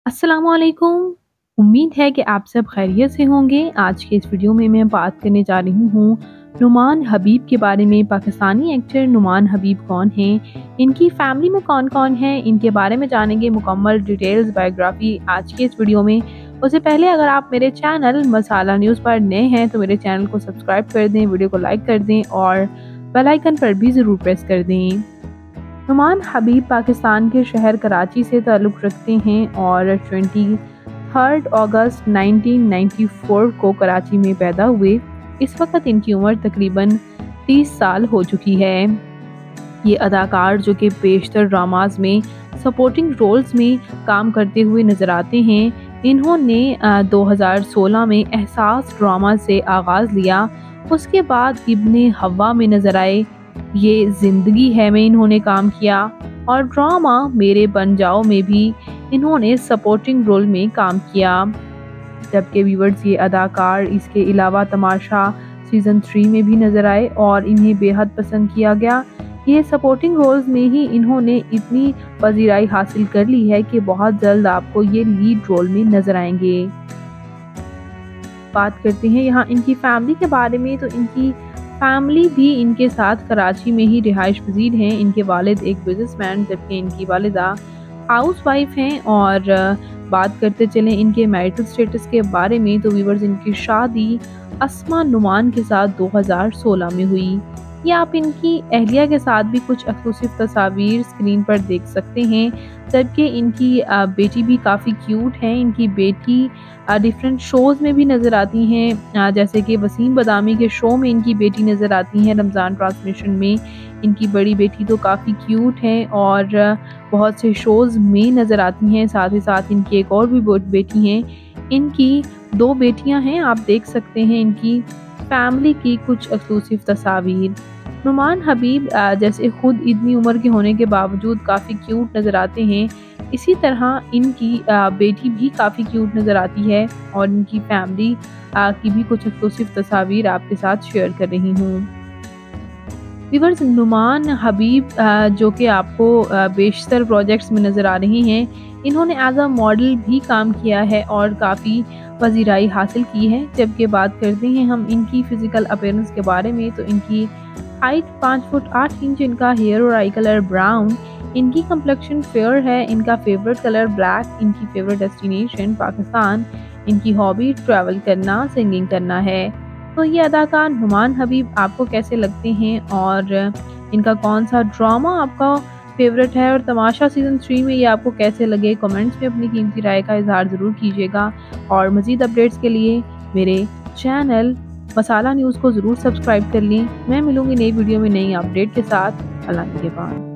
अस्सलामुअलैकुम। उम्मीद है कि आप सब खैरियत से होंगे। आज के इस वीडियो में मैं बात करने जा रही हूँ नुमान हबीब के बारे में। पाकिस्तानी एक्टर नुमान हबीब कौन हैं, इनकी फैमिली में कौन-कौन है, इनके बारे में जानेंगे मुकम्मल डिटेल्स बायोग्राफी आज के इस वीडियो में। उससे पहले अगर आप मेरे चैनल मसाला न्यूज़ पर नए हैं तो मेरे चैनल को सब्सक्राइब कर दें, वीडियो को लाइक कर दें और बेल आइकन पर भी ज़रूर प्रेस कर दें। नुमान हबीब पाकिस्तान के शहर कराची से ताल्लुक़ रखते हैं और 23 अगस्त 1994 को कराची में पैदा हुए। इस वक्त इनकी उम्र तकरीबन 30 साल हो चुकी है। ये अदाकार जो कि बेशतर ड्रामाज में सपोर्टिंग रोल्स में काम करते हुए नज़र आते हैं। इन्होंने 2016 में एहसास ड्रामा से आगाज़ लिया। उसके बाद इब्ने हवा में नज़र आए, ये ज़िंदगी है में इन्होंने काम किया और ड्रामा मेरे बन जाओ में भी इन्होंने सपोर्टिंग रोल में काम किया। जबकि व्यूअर्स ये अदाकार इसके अलावा तमाशा सीज़न 3 में भी नज़र आए और इन्हें बेहद पसंद किया गया। ये सपोर्टिंग रोल्स में ही इन्होंने इतनी पजीराई हासिल कर ली है कि बहुत जल्द आपको ये लीड रोल में नज़र आएंगे। बात करते हैं यहाँ इनकी फैमिली के बारे में, तो इनकी फैमिली भी इनके साथ कराची में ही रिहाइश पजीर हैं। इनके वालिद एक बिजनेसमैन जबकि इनकी वालिदा हाउस वाइफ हैं। और बात करते चलें इनके मैरिटल स्टेटस के बारे में, तो व्यूअर्स इनकी शादी अस्मा नुमान के साथ 2016 में हुई। ये आप इनकी अहलिया के साथ भी कुछ एक्सक्लूसिव तस्वीर स्क्रीन पर देख सकते हैं। जबकि इनकी बेटी भी काफ़ी क्यूट है। इनकी बेटी डिफरेंट शोज़ में भी नज़र आती हैं, जैसे कि वसीम बदामी के शो में इनकी बेटी नज़र आती हैं रमज़ान ट्रांसमिशन में। इनकी बड़ी बेटी तो काफ़ी क्यूट है और बहुत से शोज़ में नज़र आती हैं। साथ ही साथ इनकी एक और भी बेटी हैं। इनकी 2 बेटियां हैं, आप देख सकते हैं इनकी फैमिली की कुछ एक्सक्लूसिव तस्वीर। नुमान हबीब जैसे खुद इतनी उम्र के होने के बावजूद काफ़ी क्यूट नज़र आते हैं, इसी तरह इनकी बेटी भी काफ़ी क्यूट नज़र आती है और इनकी फैमिली की भी कुछ एक्सक्लूसिव तस्वीर आपके साथ शेयर कर रही हूँ। व्यूअर्स नुमान हबीब जो कि आपको बेशतर प्रोजेक्ट्स में नज़र आ रही हैं, इन्होंने एज अ मॉडल भी काम किया है और काफ़ी पजीराई हासिल की है। जबकि बात करते हैं हम इनकी फ़िज़िकल अपीयरेंस के बारे में, तो इनकी हाइट 5 फुट 8 इंच, इनका हेयर और आई कलर ब्राउन, इनकी कम्प्लेक्शन फेयर है, इनका फेवरेट कलर ब्लैक, इनकी फेवरेट डेस्टिनेशन पाकिस्तान, इनकी हॉबी ट्रैवल करना, सिंगिंग करना है। तो ये अदाकार नुमान हबीब आपको कैसे लगते हैं और इनका कौन सा ड्रामा आपका फेवरेट है और तमाशा सीज़न 3 में ये आपको कैसे लगे, कमेंट्स में अपनी कीमती राय का इज़हार ज़रूर कीजिएगा। और मज़ीद अपडेट्स के लिए मेरे चैनल मसाला न्यूज़ को ज़रूर सब्सक्राइब कर लें। मैं मिलूँगी नई वीडियो में नई अपडेट के साथ। अल्लाह के बाद।